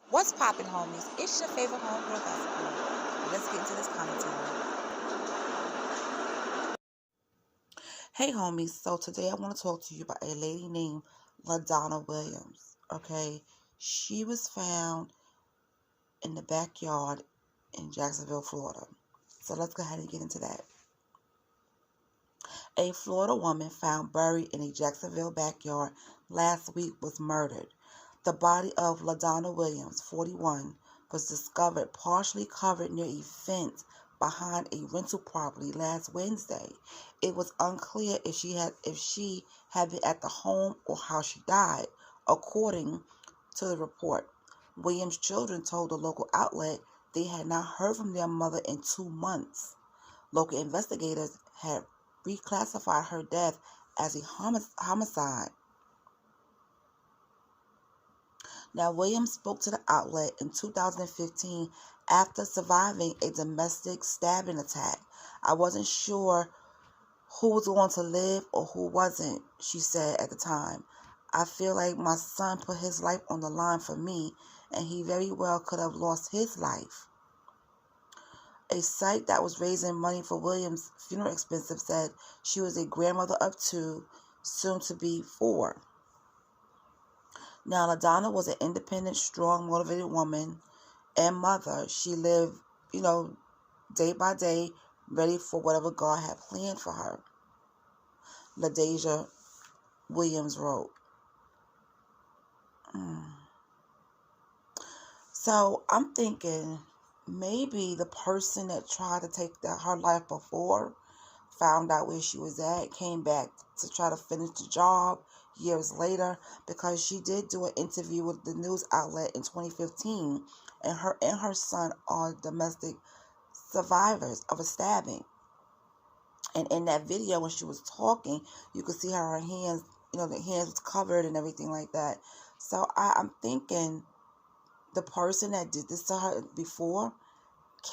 What's poppin', homies? It's your favorite homegirl gospel. Let's get into this commentary. Hey, homies. So today I want to talk to you about a lady named LaDonna Williams. Okay, she was found in the backyard in Jacksonville, Florida. So let's go ahead and get into that. A Florida woman found buried in a Jacksonville backyard last week was murdered. The body of LaDonna Williams, 41, was discovered partially covered near a fence behind a rental property last Wednesday. It was unclear if she had been at the home or how she died, according to the report. Williams' children told the local outlet they had not heard from their mother in 2 months. Local investigators had reclassified her death as a homicide. Now, Williams spoke to the outlet in 2015 after surviving a domestic stabbing attack. I wasn't sure who was going to live or who wasn't, she said at the time. I feel like my son put his life on the line for me, and he very well could have lost his life. A site that was raising money for Williams' funeral expenses said she was a grandmother of 2, soon to be 4. Now, LaDonna was an independent, strong, motivated woman and mother. She lived, day by day, ready for whatever God had planned for her. LaDonna Williams wrote. So I'm thinking maybe the person that tried to take her life before found out where she was at, came back to try to finish the job years later, because she did do an interview with the news outlet in 2015, and her son are domestic survivors of a stabbing. And in that video, when she was talking, you could see her hands, the hands was covered and everything like that. So I'm thinking the person that did this to her before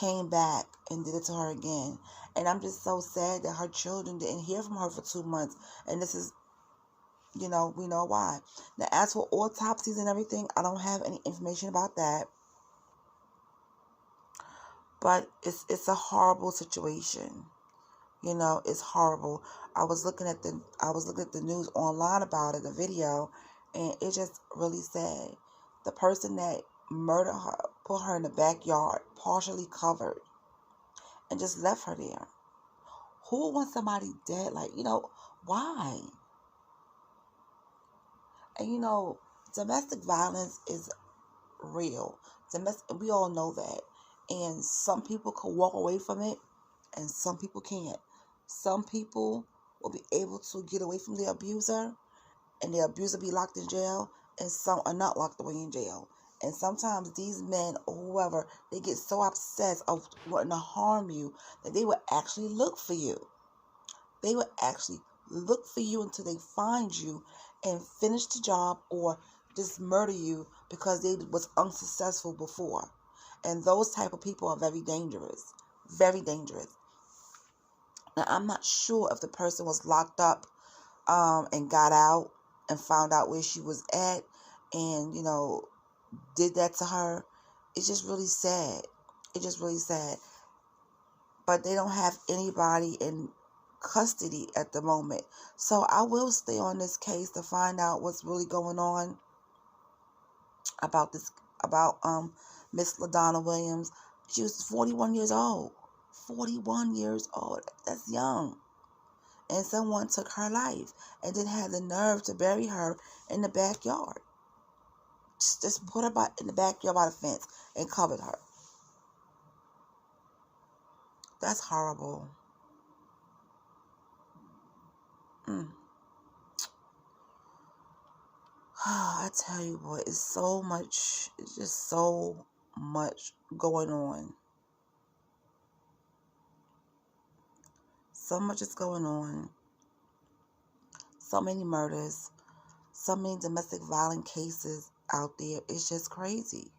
came back and did it to her again. And I'm just so sad that her children didn't hear from her for 2 months. And this is, we know why. Now, as for autopsies and everything, I don't have any information about that. But it's a horrible situation. It's horrible. I was looking at the news online about it, the video, and it's just really sad. The person that murdered her put her in the backyard, partially covered, and just left her there. Who wants somebody dead? Why? And domestic violence is real. We all know that. And some people could walk away from it, and some people can't. Some people will be able to get away from the abuser, and the abuser be locked in jail, and some are not locked away in jail. And sometimes these men or whoever, they get so obsessed of wanting to harm you that they will actually look for you. They will actually look for you until they find you and finish the job or just murder you because they was unsuccessful before. And those type of people are very dangerous. Very dangerous. Now, I'm not sure if the person was locked up and got out and found out where she was at and, did that to her. It's just really sad. It's just really sad. But they don't have anybody in custody at the moment. So I will stay on this case to find out what's really going on about Miss LaDonna Williams. She was 41 years old. 41 years old. That's young. And someone took her life and then had the nerve to bury her in the backyard. Just put her in the backyard by the fence and covered her. That's horrible. I tell you what, it's just so much going on. So much is going on. So many murders, so many domestic violence cases out there. It's just crazy.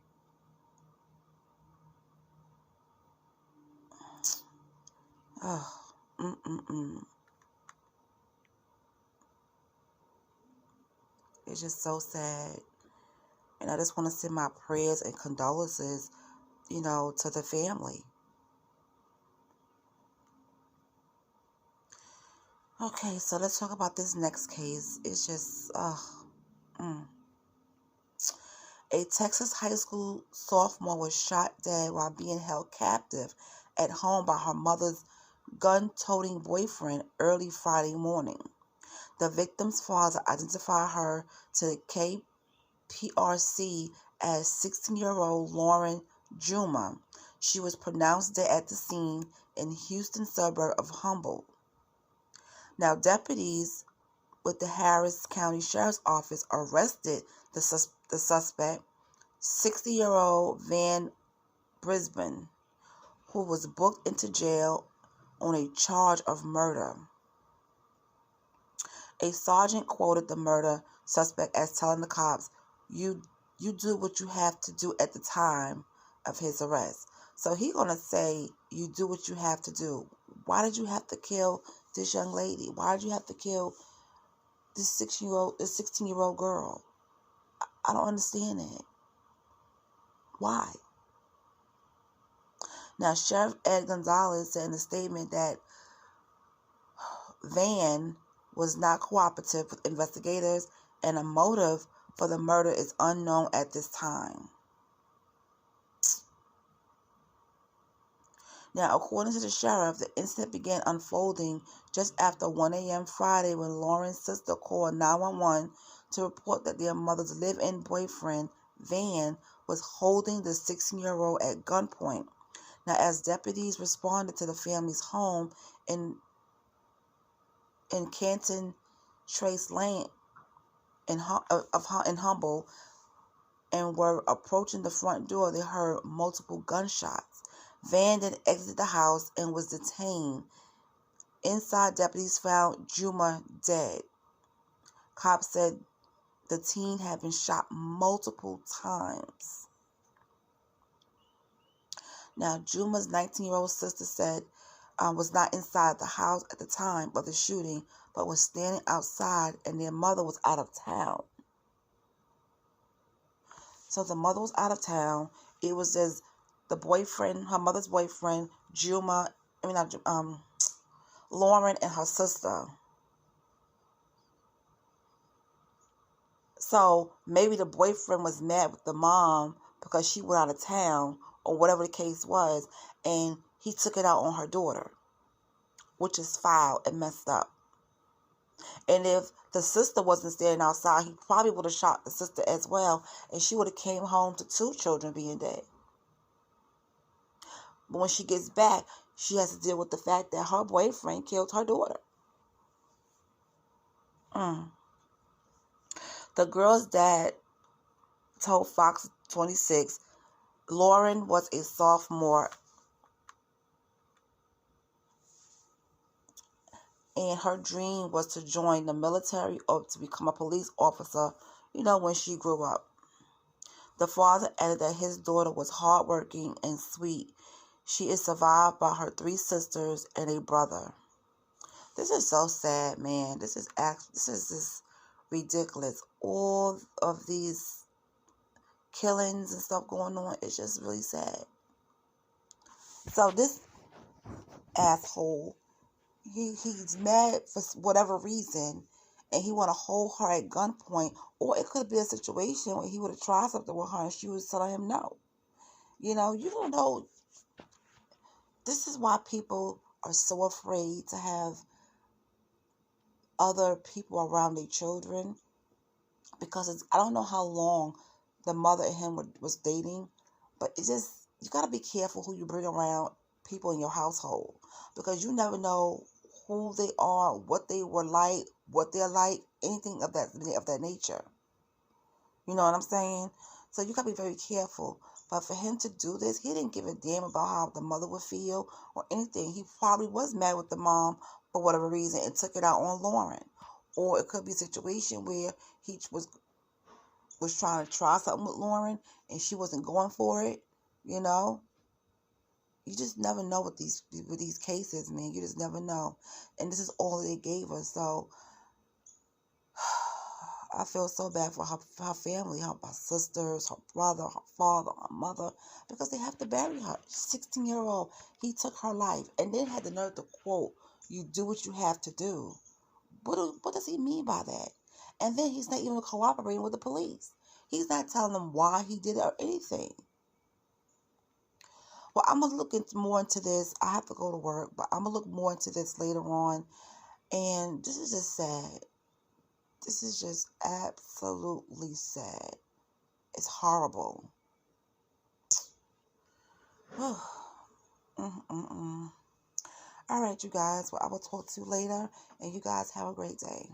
It's just so sad. And I just want to send my prayers and condolences, to the family. Okay, so let's talk about this next case. It's just, A Texas high school sophomore was shot dead while being held captive at home by her mother's gun-toting boyfriend early Friday morning. The victim's father identified her to KPRC as 16-year-old Lauren Juma. She was pronounced dead at the scene in Houston suburb of Humboldt. Now, deputies with the Harris County Sheriff's Office arrested the suspect, 60-year-old Van Brisbane, who was booked into jail on a charge of murder. A sergeant quoted the murder suspect as telling the cops, you do what you have to do at the time of his arrest. So he's going to say, you do what you have to do. Why did you have to kill this young lady? Why did you have to kill this 16-year-old girl? I don't understand it. Why? Now, Sheriff Ed Gonzalez said in a statement that Van was not cooperative with investigators and a motive for the murder is unknown at this time. Now, according to the sheriff, the incident began unfolding just after 1 a.m. Friday when Lauren's sister called 911 to report that their mother's live-in boyfriend, Van, was holding the 16-year-old at gunpoint. Now, as deputies responded to the family's home in Canton Trace Lane in Humboldt and were approaching the front door, they heard multiple gunshots. Van then exited the house and was detained. Inside, deputies found Juma dead. Cops said the teen had been shot multiple times. Now, Juma's 19-year-old sister said was not inside the house at the time of the shooting, but was standing outside and their mother was out of town. So the mother was out of town. It was just the boyfriend, her mother's boyfriend, Lauren and her sister. So maybe the boyfriend was mad with the mom because she went out of town or whatever the case was, and he took it out on her daughter, which is foul and messed up. And if the sister wasn't standing outside, he probably would have shot the sister as well, and she would have came home to 2 children being dead. But when she gets back, she has to deal with the fact that her boyfriend killed her daughter. The girl's dad told Fox 26 Lauren was a sophomore and her dream was to join the military or to become a police officer, when she grew up. The father added that his daughter was hardworking and sweet. She is survived by her 3 sisters and a brother. This is so sad, man. This is just ridiculous. All of these killings and stuff going on, it's just really sad. So this asshole, he's mad for whatever reason, and he want to hold her at gunpoint, or it could be a situation where he would have tried something with her and she was telling him no. You don't know. This is why people are so afraid to have other people around their children, because I don't know how long the mother and him was dating, but you got to be careful who you bring around people in your household, because you never know who they are, what they were like, what they're like, anything of that nature. You know what I'm saying? So you got to be very careful. But for him to do this, he didn't give a damn about how the mother would feel or anything. He probably was mad with the mom for whatever reason and took it out on Lauren. Or it could be a situation where he was trying to try something with Lauren and she wasn't going for it. You just never know with these cases, man. You just never know. And this is all they gave us. So I feel so bad for her family, her sisters, her brother, her father, her mother, because they have to bury her. 16-year-old, he took her life and then had the nerve to quote, "You do what you have to do." What does he mean by that? And then he's not even cooperating with the police. He's not telling them why he did it or anything. Well, I'm going to look more into this. I have to go to work, but I'm going to look more into this later on. And this is just sad. This is just absolutely sad. It's horrible. All right, you guys. Well, I will talk to you later. And you guys have a great day.